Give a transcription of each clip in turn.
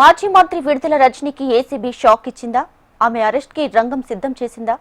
మాజీ మంత్రి విడుదల రజనీకి ఏసీబీ షాక్ ఇచ్చిందా? ఆమె అరెస్ట్ కి రంగం సిద్ధం చేసిందా?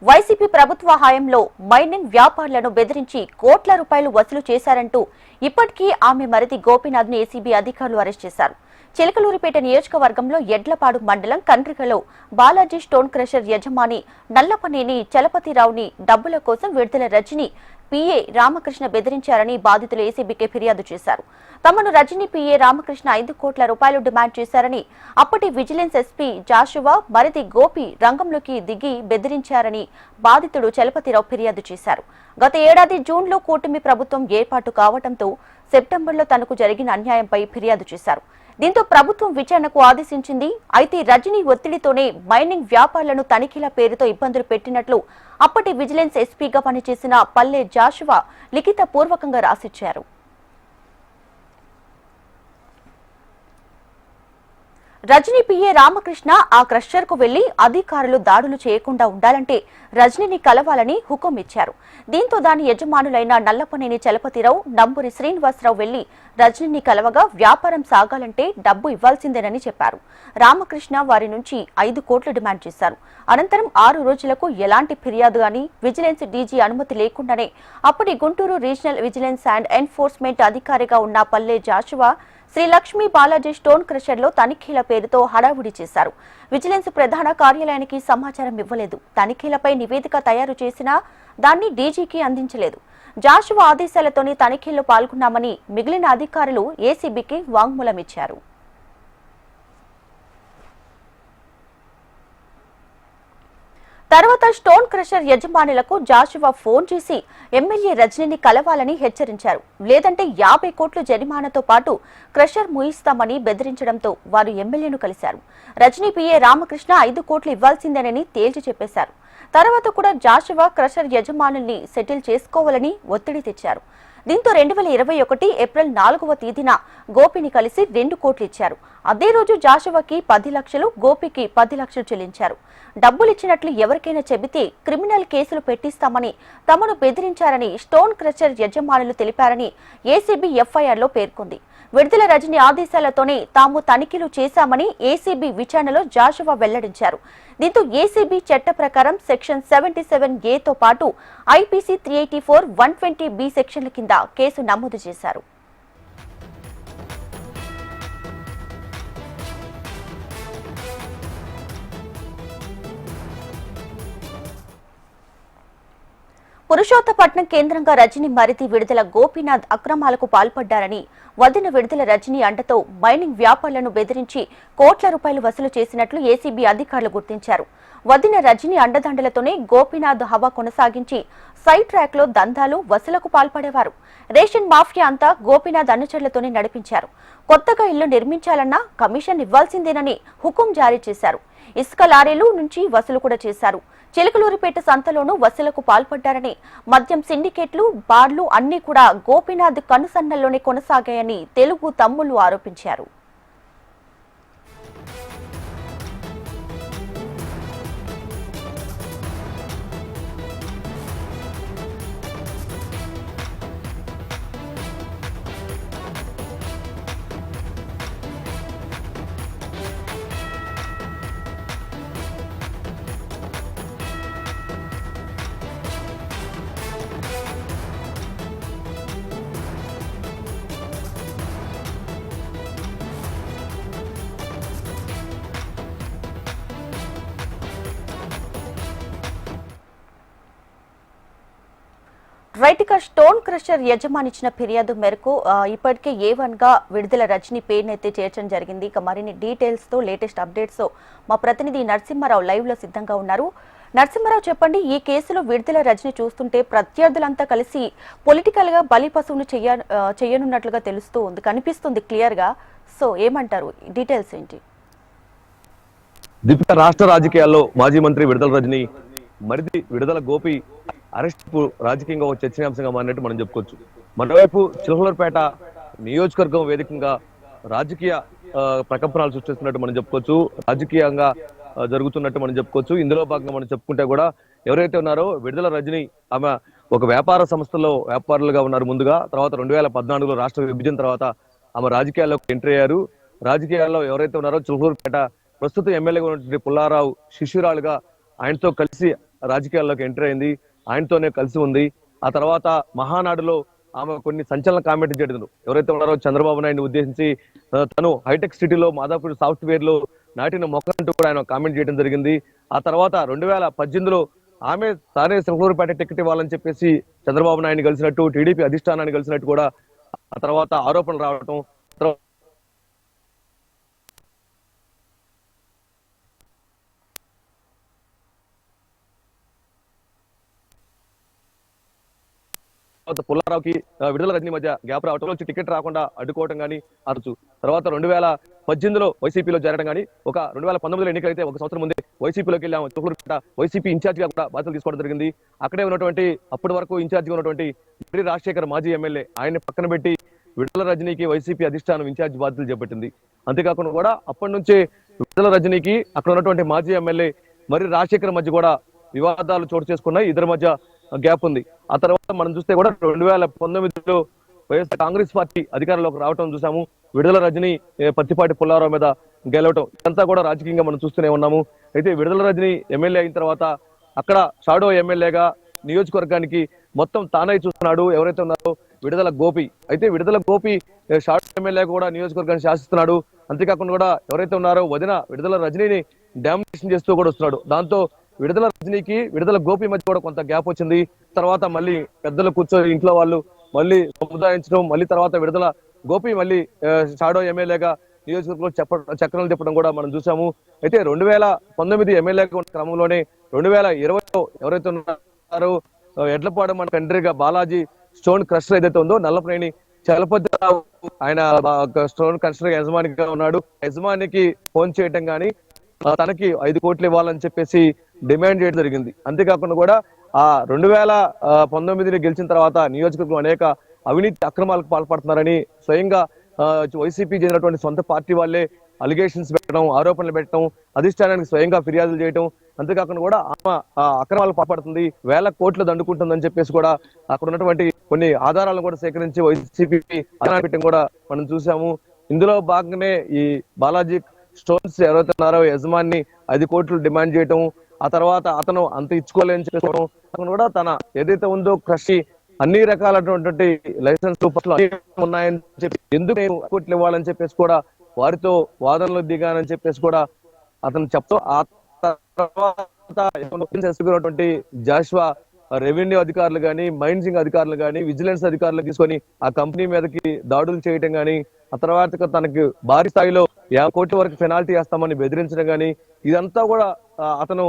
వైసీపీ ప్రభుత్వ హయాంలో మైనింగ్ వ్యాపారులను బెదిరించి కోట్ల రూపాయలు వసూలు చేశారంటూ ఇప్పటికీ ఆమె మరిది గోపీనాథ్ ను ఏసీబీ అధికారులు అరెస్ట్ చేశారు. చిలకలూరిపేట నియోజకవర్గంలో ఎడ్లపాడు మండలం కండ్రికలో బాలాజీ స్టోన్ క్రషర్ యజమాని నల్లపనేని చలపతిరావుని డబ్బుల కోసం విడుదల రజనీ పీఏ రామకృష్ణ బెదిరించారని బాధితులు ఏసీబీకి ఫిర్యాదు చేశారు. తమను రజనీ పీఏ రామకృష్ణ 5 కోట్ల రూపాయలు డిమాండ్ చేశారని, అప్పటి విజిలెన్స్ ఎస్పీ జాషువా మరిది గోపి రంగంలోకి దిగి బెదిరించారని బాధితుడు చలపతిరావు ఫిర్యాదు చేశారు. గత ఏడాది జూన్లో కూటమి ప్రభుత్వం ఏర్పాటు కావడంతో సెప్టెంబర్లో తనకు జరిగిన అన్యాయంపై ఫిర్యాదు చేశారు. దీంతో ప్రభుత్వం విచారణకు ఆదేశించింది. అయితే రజనీ ఒత్తిడితోనే మైనింగ్ వ్యాపారులను తనిఖీల పేరుతో ఇబ్బందులు పెట్టినట్లు అప్పటి విజిలెన్స్ ఎస్పీగా పనిచేసిన పల్లె జాషువా లిఖిత పూర్వకంగా రాసిచ్చారు. రజనీ పీఏ రామకృష్ణ ఆ క్రషర్ కు వెళ్లి అధికారులు దాడులు చేయకుండా ఉండాలంటే రజనీని కలవాలని హుకుం ఇచ్చారు. దీంతో దాని యజమానులైన నల్లపనేని చలపతిరావు, నంబూరి శ్రీనివాసరావు వెళ్లి రజనీని కలవగా వ్యాపారం సాగాలంటే డబ్బు ఇవ్వాల్సిందేనని చెప్పారు. రామకృష్ణ వారి నుంచి 5 కోట్లు డిమాండ్ చేశారు. అనంతరం 6 రోజులకు ఎలాంటి ఫిర్యాదు గాని విజిలెన్స్ డీజీ అనుమతి లేకుండానే అప్పటి Guntur regional vigilance and enforcement అధికారిగా ఉన్న పల్లె జాషువా శ్రీ లక్ష్మీ బాలాజీ స్టోన్ క్రషర్ లో తనిఖీల పేరుతో హడావుడి చేశారు. విజిలెన్స్ ప్రధాన కార్యాలయానికి సమాచారం ఇవ్వలేదు. తనిఖీలపై నివేదిక తయారు చేసినా దాన్ని డీజీకి అందించలేదు. జాషువా ఆదేశాలతోనే తనిఖీల్లో పాల్గొన్నామని మిగిలిన అధికారులు ఏసీబీకి వాంగ్మూలం ఇచ్చారు. తర్వాత స్టోన్ క్రషర్ యజమానులకు జాషువా ఫోన్ చేసి ఎమ్మెల్యే రజనీని కలవాలని హెచ్చరించారు. లేదంటే 50 కోట్ల జరిమానాతో పాటు క్రషర్ ముయిస్తామని బెదిరించడంతో వారు ఎమ్మెల్యేను కలిశారు. రజనీ పీఏ రామకృష్ణ 5 కోట్లు ఇవ్వాల్సిందేనని తేల్చి చెప్పేశారు. తర్వాత కూడా జాషువా క్రషర్ యజమానుల్ని సెటిల్ చేసుకోవాలని ఒత్తిడి తెచ్చారు. దీంతో 2021 ఏప్రిల్ 4వ తేదీన గోపిని కలిసి 2 కోట్లు ఇచ్చారు. అదే రోజు జాషువాకి 10 లక్షలు, గోపికి 10 లక్షలు చెల్లించారు. డబ్బులిచ్చినట్లు ఎవరికైనా చెబితే క్రిమినల్ కేసులు పెట్టిస్తామని తమను బెదిరించారని స్టోన్ క్రషర్ యజమానులు తెలిపారని ఏసీబీ ఎఫ్ఐఆర్లో పేర్కొంది. విడుదల రజనీ ఆదేశాలతోనే తాము తనిఖీలు చేశామని ఏసీబీ విచారణలో జాషువా వెల్లడించారు. దీంతో ఏసీబీ చట్ట ప్రకారం సెక్షన్ 77A పాటు ఐపీసీ 384, 120B సెక్షన్ల కింద కేసు నమోదు చేశారు. పురుషోత్తపట్నం కేంద్రంగా రజనీ మరిది విడుదల గోపీనాథ్ అక్రమాలకు పాల్పడ్డారని, వదిన విడుదల రజనీ అండతో మైనింగ్ వ్యాపారులను బెదిరించి కోట్ల రూపాయలు వసూలు చేసినట్లు ఏసీబీ అధికారులు గుర్తించారు. వదిన రజనీ అండదండలతోనే గోపీనాథ్ హవా కొనసాగించి సైడ్ ట్రాక్ లో దందాలు వసూలకు పాల్పడేవారు. రేషన్ మాఫియా అంతా గోపీనాథ్ అనుచరులతోనే నడిపించారు. కొత్తగా ఇల్లు నిర్మించాలన్నా కమిషన్ ఇవ్వాల్సిందేనని హుకుం జారీ చేశారు. ఇసుక లారీలు నుంచి వసూలు కూడా చేశారు. చిలకలూరిపేట సంతలోనూ వసూలకు పాల్పడ్డారని, మద్యం సిండికేట్లు, బార్లు అన్నీ కూడా గోపీనాథ్ కనుసన్నల్లోనే కొనసాగాయని తెలుగు తమ్ముళ్లు ఆరోపించారు. రైట్, ఇక స్టోన్ క్రషర్ యజమాని ఇచ్చిన ఫిర్యాదు మేరకు ఇప్పటికే A1 గా విడుదల రజనీ పేరునైతే చేర్చడం జరిగింది. ఇక మరిన్ని డీటెయిల్స్ తో లేటెస్ట్ అప్డేట్స్ తో మా ప్రతినిధి నరసింహారావు లైవ్ లో సిద్ధంగా ఉన్నారు. నరసింహారావు, చెప్పండి, ఈ కేసులో విడుదల రజనీ చూస్తుంటే ప్రత్యర్థులంతా కలిసి పొలిటికల్ గా బలి పశువును చేయనున్నట్లుగా కనిపిస్తుంది క్లియర్ గా. సో ఏమంటారు, డీటెయిల్స్ ఏంటి? దీపిక, రాష్ట్ర రాజకీయాల్లో మాజీ మంత్రి విడుదల రజనీ మరిది విడుదల గోపి అరెస్ట్ రాజకీయంగా ఒక చర్చనీయాంశంగా మారినట్టు మనం చెప్పుకోవచ్చు. మరోవైపు చిలకలూరిపేట నియోజకవర్గం వేదికగా రాజకీయ ప్రకంపనలు సృష్టిస్తున్నట్టు మనం చెప్పుకోవచ్చు. రాజకీయంగా జరుగుతున్నట్టు మనం చెప్పుకోవచ్చు. ఇందులో భాగంగా మనం చెప్పుకుంటే కూడా ఎవరైతే ఉన్నారో విడుదల రజనీ, ఆమె ఒక వ్యాపార సంస్థలో వ్యాపారులుగా ఉన్నారు ముందుగా. తర్వాత 2014లో రాష్ట్ర విభజన తర్వాత ఆమె రాజకీయాల్లోకి ఎంట్రీ అయ్యారు. రాజకీయాల్లో ఎవరైతే ఉన్నారో చిలుకూరుపేట ప్రస్తుతం ఎమ్మెల్యేగా ఉన్నటువంటి పుల్లారావు శిష్యురాలుగా ఆయనతో కలిసి రాజకీయాల్లోకి ఎంటర్ అయింది. ఆయనతోనే కలిసి ఉంది. ఆ తర్వాత మహానాడులో ఆమె కొన్ని సంచలన కామెంట్ చేయడం, ఎవరైతే ఉన్నారో చంద్రబాబు నాయుడిని ఉద్దేశించి తను హైటెక్ సిటీలో మాదాపూర్ సాఫ్ట్వేర్ లో నాటిన మొక్కలంటూ కూడా ఆయన కామెంట్ చేయడం జరిగింది. ఆ తర్వాత 2018లో ఆమె తానే చిలుకూరుపేట టికెట్ ఇవ్వాలని చెప్పేసి చంద్రబాబు నాయుడిని కలిసినట్టు, టీడీపీ అధిష్టానాన్ని కలిసినట్టు కూడా ఆ తర్వాత ఆరోపణలు రావటం, పుల్లారావుకి విడుదల రజనీ మధ్య గ్యాప్ రావటం, టికెట్ రాకుండా అడ్డుకోవడం కానీ అరచు. తర్వాత 2018లో వైసీపీలో చేరడం కానీ, ఒక 2019లో ఎన్నికైతే ఒక సంవత్సరం ముందే వైసీపీలోకి వెళ్ళాము. చిలుకూరుపేట వైసీపీ ఇన్ఛార్జ్ గా కూడా బాధ్యతలు తీసుకోవడం జరిగింది. అక్కడే ఉన్నటువంటి అప్పటి వరకు ఇన్ఛార్జ్ గా ఉన్నటువంటి రాజశేఖర్ మాజీ ఎమ్మెల్యే ఆయన్ని పక్కన పెట్టి విడుదల రజనీకి వైసీపీ అధిష్టానం ఇన్ఛార్జ్ బాధ్యతలు చేపట్టింది. అంతేకాకుండా కూడా అప్పటి నుంచే విడుదల రజనీకి అక్కడ ఉన్నటువంటి మాజీ ఎమ్మెల్యే మరి రాజశేఖర్ మధ్య కూడా వివాదాలు చోటు చేసుకున్నాయి. ఇద్దరి మధ్య గ్యాప్ ఉంది. ఆ తర్వాత మనం చూస్తే కూడా 2019లో వైఎస్ఆర్ కాంగ్రెస్ పార్టీ అధికారంలోకి రావటం చూసాము. విడుదల రజనీ పత్తిపాటి పుల్లారావు మీద గెలవటం, ఇదంతా కూడా రాజకీయంగా మనం చూస్తూనే ఉన్నాము. అయితే విడుదల రజనీ ఎమ్మెల్యే అయిన తర్వాత అక్కడ షాడో ఎమ్మెల్యేగా నియోజకవర్గానికి మొత్తం తానై చూస్తున్నాడు ఎవరైతే ఉన్నారో విడుదల గోపి. అయితే విడుదల గోపి షాడో ఎమ్మెల్యే కూడా నియోజకవర్గాన్ని శాసిస్తున్నాడు. అంతేకాకుండా కూడా ఎవరైతే ఉన్నారో వదిన విడుదల రజనీని డామినేషన్ చేస్తూ కూడా వస్తున్నాడు. దాంతో విడుదల రజనీకి విడుదల గోపి మధ్య కూడా కొంత గ్యాప్ వచ్చింది. తర్వాత మళ్ళీ పెద్దలు కూర్చొని ఇంట్లో వాళ్ళు మళ్ళీ సముదాయించడం, మళ్ళీ తర్వాత విడుదల గోపి మళ్ళీ షాడో ఎమ్మెల్యేగా నియోజకవర్గంలో చక్రాలు తిప్పడం కూడా మనం చూసాము. అయితే 2019 ఎమ్మెల్యేగా ఉన్న క్రమంలోనే 2020లో ఎవరైతే ఉన్నారో ఎడ్లపాడు మన తండ్రిగా బాలాజీ స్టోన్ క్రషర్ ఏదైతే ఉందో నల్లపనేని చలపతిరావు, ఆయన స్టోన్ క్రషర్ యజమానిగా ఉన్నాడు. యజమానికి ఫోన్ చేయటం కానీ తనకి 5 కోట్లు ఇవ్వాలని చెప్పేసి డిమాండ్ చేయడం జరిగింది. అంతేకాకుండా కూడా ఆ 2019 గెలిచిన తర్వాత నియోజకవర్గం అనేక అవినీతి అక్రమాలకు పాల్పడుతున్నారని స్వయంగా వైసీపీ చెందినటువంటి సొంత పార్టీ వాళ్ళే అలిగేషన్స్ పెట్టడం, ఆరోపణలు పెట్టడం, అధిష్టానానికి స్వయంగా ఫిర్యాదులు చేయడం, అంతేకాకుండా కూడా ఆమె అక్రమాలకు పాల్పడుతుంది, వేల కోట్లు దండుకుంటుందని చెప్పేసి కూడా అక్కడ ఉన్నటువంటి కొన్ని ఆధారాలను కూడా సేకరించి వైసీపీ పెట్టడం కూడా మనం చూసాము. ఇందులో భాగంగానే ఈ బాలాజీ స్టోన్స్ ఎవరైతే ఉన్నారో యజమాని 5 కోట్లు డిమాండ్ చేయటం, ఆ తర్వాత అతను అంత ఇచ్చుకోలేని చెప్పడం, కూడా తన ఏదైతే ఉందో కృషి అన్ని రకాలైనటువంటి లైసెన్స్ ఉన్నాయని చెప్పి ఎందుకు కోట్లు ఇవ్వాలని చెప్పేసి కూడా వారితో వాదనలు దిగానని చెప్పేసి కూడా అతను చెప్తూ, ఆ తర్వాత జాషువా రెవెన్యూ అధికారులు కానీ, మైన్సింగ్ అధికారులు కానీ, విజిలెన్స్ అధికారులు తీసుకొని ఆ కంపెనీ మీదకి దాడులు చేయటం కానీ, ఆ తర్వాత తనకి భారీ స్థాయిలో 50 కోట్ల వరకు పెనాల్టీ వేస్తామని బెదిరించడం కానీ, ఇదంతా కూడా అతను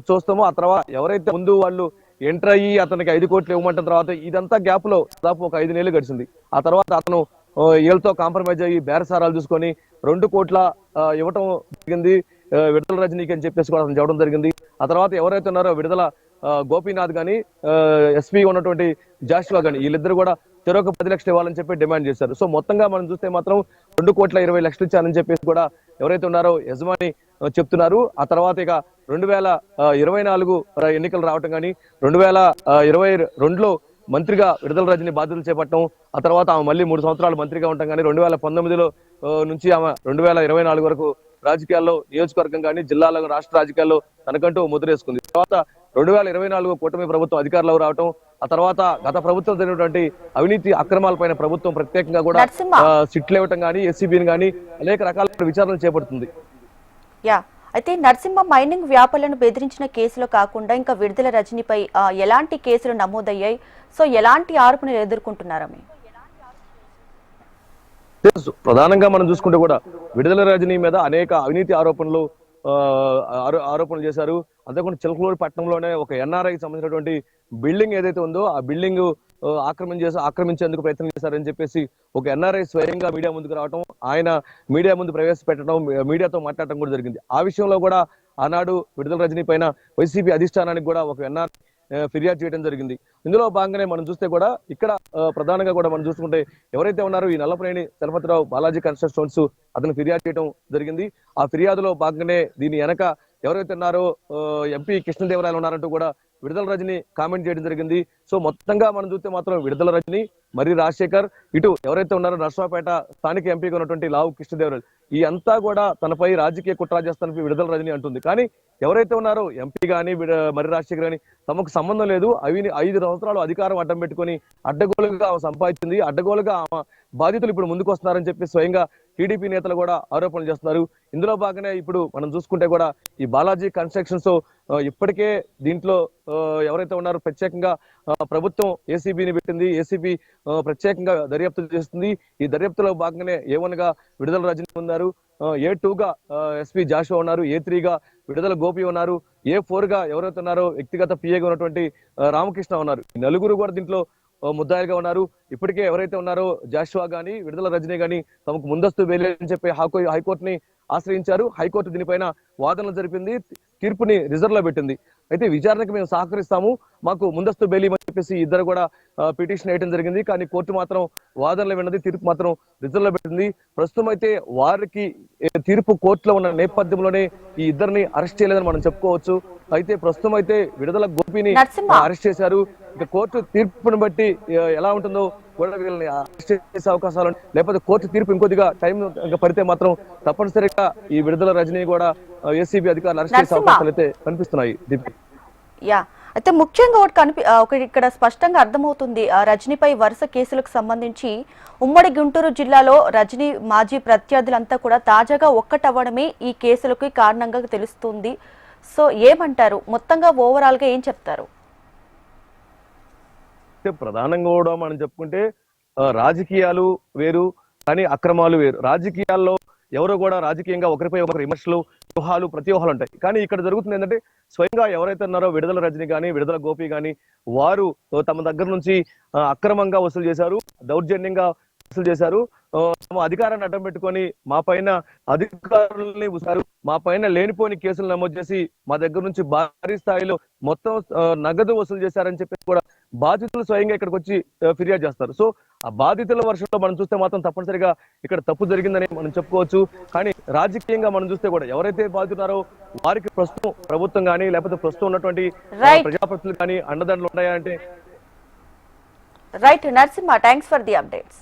చూస్తాము. ఆ తర్వాత ఎవరైతే ముందు వాళ్ళు ఎంటర్ అయ్యి అతనికి 5 కోట్లు ఇవ్వమంటున్న తర్వాత ఇదంతా గ్యాప్ లో దాదాపు ఒక 5 నెలలు గడిచింది. ఆ తర్వాత అతను వీళ్ళతో కాంప్రమైజ్ అయ్యి బేరసారాలు చూసుకొని 2 కోట్ల ఇవ్వటం జరిగింది విడుదల రజనీకి అని చెప్పేసి కూడా అతను చెప్పడం జరిగింది. ఆ తర్వాత ఎవరైతే ఉన్నారో విడుదల గోపీనాథ్ గాని, ఎస్పీ ఉన్నటువంటి జాషువా గాని, వీళ్ళిద్దరు కూడా చెరొక 10 లక్షలు ఇవ్వాలని చెప్పి డిమాండ్ చేశారు. సో మొత్తంగా మనం చూస్తే మాత్రం 2,20,00,000 ఇచ్చారని చెప్పేసి కూడా ఎవరైతే ఉన్నారో యజమాని చెప్తున్నారు. ఆ తర్వాత ఇక 2024 ఎన్నికలు రావటం కానీ, 2022లో మంత్రిగా విడుదల రజనీ బాధ్యతలు చేపట్టడం, ఆ తర్వాత ఆమె మళ్ళీ 3 సంవత్సరాలు మంత్రిగా ఉంటాం కానీ 2019లో నుంచి ఆమె 2024 వరకు రాజకీయాల్లో నియోజకవర్గం కానీ, జిల్లాలో, రాష్ట్ర రాజకీయాల్లో తనకంటూ ముద్రేసుకుంది. తర్వాత 2024 కూటమి ప్రభుత్వం అధికారంలో రావటం, ఆ తర్వాత గత ప్రభుత్వం జరిగినటువంటి అవినీతి అక్రమాలపైన ప్రభుత్వం ప్రత్యేకంగా కూడా సిట్లు ఇవ్వటం కానీ, ఎస్సీబీని కానీ అనేక రకాల విచారణలు చేపడుతుంది. అయితే నరసింహ మైనింగ్ వ్యాపారులను బెదిరించిన కేసులో కాకుండా ఇంకా విడుదల రజనీపై ఎలాంటి కేసులు నమోదయ్యాయి? సో ఎలాంటి ఆరోపణలు ఎదుర్కొంటున్నారా? ప్రధానంగా మనం చూసుకుంటే కూడా విడుదల రజనీ మీద అనేక అవినీతి ఆరోపణలు చేశారు. అంతేకాకుండా చిలకలూరు పట్టణంలోనే ఒక ఎన్ఆర్ఐ సంబంధించినటువంటి బిల్డింగ్ ఏదైతే ఉందో ఆ బిల్డింగ్ ఆక్రమించేందుకు ప్రయత్నం చేశారని చెప్పేసి ఒక ఎన్ఆర్ఐ స్వయంగా మీడియా ముందుకు రావడం, ఆయన మీడియా ముందు ప్రవేశపెట్టడం, మీడియాతో మాట్లాడటం కూడా జరిగింది. ఆ విషయంలో కూడా ఆనాడు విడుదల రజనీ పైన వైసీపీ అధిష్టానానికి కూడా ఒక ఎన్ఆర్ఐ ఫిర్యాదు చేయడం జరిగింది. ఇందులో భాగంగానే మనం చూస్తే కూడా ఇక్కడ ప్రధానంగా కూడా మనం చూసుకుంటే ఎవరైతే ఉన్నారో ఈ నల్లపనేని చలపతిరావు బాలాజీ కన్స్ట్రక్షన్స్ అతను ఫిర్యాదు చేయడం జరిగింది. ఆ ఫిర్యాదులో భాగంగానే దీని వెనక ఎవరైతే ఉన్నారో ఎంపీ కృష్ణదేవరాయలు ఉన్నారంటూ కూడా విడుదల రజని కామెంట్ చేయడం జరిగింది. సో మొత్తంగా మనం చూస్తే మాత్రం విడుదల రజని, మరి రాజశేఖర్, ఇటు ఎవరైతే ఉన్నారో నర్సరావుపేట స్థానిక ఎంపీగా ఉన్నటువంటి లావు కృష్ణదేవరాయలు, ఈ అంతా కూడా తనపై రాజకీయ కుట్ర చేస్తానని విడుదల రజని అంటుంది. కానీ ఎవరైతే ఉన్నారో ఎంపీ గాని మరి రాజశేఖర్ గాని తమకు సంబంధం లేదు. 5 సంవత్సరాలు అధికారం అడ్డం పెట్టుకుని అడ్డగోలుగా ఆమె సంపాదించింది, అడ్డగోలుగా ఆమె బాధితులు ఇప్పుడు ముందుకు వస్తున్నారని చెప్పి స్వయంగా టీడీపీ నేతలు కూడా ఆరోపణలు చేస్తున్నారు. ఇందులో భాగంగానే ఇప్పుడు మనం చూసుకుంటే కూడా ఈ బాలాజీ కన్స్ట్రక్షన్స్ ఇప్పటికే దీంట్లో ఎవరైతే ఉన్నారో ప్రత్యేకంగా ప్రభుత్వం ఏసీబీని పెట్టింది. ఏసీబీ ప్రత్యేకంగా దర్యాప్తు చేస్తుంది. ఈ దర్యాప్తులో భాగంగానే A1 గా విడుదల రజని ఉన్నారు, A2 గా ఎస్పీ జాషువా ఉన్నారు, A3 గా విడుదల గోపి ఉన్నారు, A4 గా ఎవరైతే ఉన్నారో వ్యక్తిగత పిఏగా ఉన్నటువంటి రామకృష్ణ ఉన్నారు. ఈ నలుగురు కూడా దీంట్లో ముద్దాయిలుగా ఉన్నారు. ఇప్పటికే ఎవరైతే ఉన్నారో జాషువా గాని విడుదల రజనీ గాని తమకు ముందస్తు బెయిల్ అని చెప్పి హైకోర్టుని ఆశ్రయించారు. హైకోర్టు దీనిపైన వాదనలు జరిపింది, తీర్పుని రిజర్వ్ లో పెట్టింది. అయితే విచారణకు మేము సహకరిస్తాము, మాకు ముందస్తు బెయిల్ అని చెప్పేసి ఇద్దరు కూడా పిటిషన్ వేయడం జరిగింది. కానీ కోర్టు మాత్రం వాదనలు విన్నది, తీర్పు మాత్రం రిజర్వ్ లో పెట్టింది. ప్రస్తుతం అయితే వారికి తీర్పు కోర్టులో ఉన్న నేపథ్యంలోనే ఈ ఇద్దరిని అరెస్ట్ చేయలేదని మనం చెప్పుకోవచ్చు. అయితే ప్రస్తుతం అయితే విడుదల గోపిని అరెస్ట్ చేశారు. ఇక కోర్టు తీర్పును బట్టి ఎలా ఉంటుందో కూడా వీళ్ళని అరెస్ట్ చేసే అవకాశాలు, లేకపోతే కోర్టు తీర్పు ఇంకొద్దిగా టైం పడితే మాత్రం తప్పనిసరిగా ఈ విడుదల రజనీ కూడా ఏసీబీ అధికారులు అరెస్ట్ చేసే అవకాశాలు అయితే కనిపిస్తున్నాయి. అయితే ముఖ్యంగా ఒకటి ఇక్కడ స్పష్టంగా అర్థమవుతుంది, రజనీపై వరుస కేసులకు సంబంధించి ఉమ్మడి గుంటూరు జిల్లాలో రజనీ మాజీ ప్రత్యర్థులంతా కూడా తాజాగా ఒక్కటవ్వడమే ఈ కేసులకు కారణంగా తెలుస్తుంది. సో ఏమంటారు, మొత్తంగా ఓవరాల్ గా ఏం చెప్తారు? ప్రధానంగా కూడా మనం చెప్పుకుంటే రాజకీయాలు వేరు, కానీ అక్రమాలు వేరు. రాజకీయాల్లో ఎవరో కూడా రాజకీయంగా ఒకరిపై ఒకరు విమర్శలు, వ్యూహాలు, ప్రతివ్యూహాలు ఉంటాయి. కానీ ఇక్కడ జరుగుతుంది ఏంటంటే స్వయంగా ఎవరైతే ఉన్నారో విడుదల రజని కానీ విడుదల గోపి కానీ వారు తమ దగ్గర నుంచి అక్రమంగా వసూలు చేశారు, దౌర్జన్యంగా వసూలు చేశారు. తమ అధికారాన్ని అడ్డం పెట్టుకొని మా పైన అధికారులని ఉసారు, మా పైన లేనిపోని కేసులు నమోదు చేసి మా దగ్గర నుంచి భారీ స్థాయిలో మొత్తం నగదు వసూలు చేశారని చెప్పి కూడా బాధితులు స్వయంగా ఇక్కడికి వచ్చి ఫిర్యాదు చేస్తారు. సో ఆ బాధితుల వర్షంలో మనం చూస్తే మాత్రం తప్పనిసరిగా ఇక్కడ తప్పు జరిగిందని మనం చెప్పుకోవచ్చు. కానీ రాజకీయంగా మనం చూస్తే కూడా ఎవరైతే బాధితున్నారో వారికి ప్రస్తుతం ప్రభుత్వం కానీ లేకపోతే ప్రస్తుతం ఉన్నటువంటి ప్రజాప్రతినిధులు కానీ అండదండలు ఉన్నాయా అంటే right. Narasimha, thanks for the updates.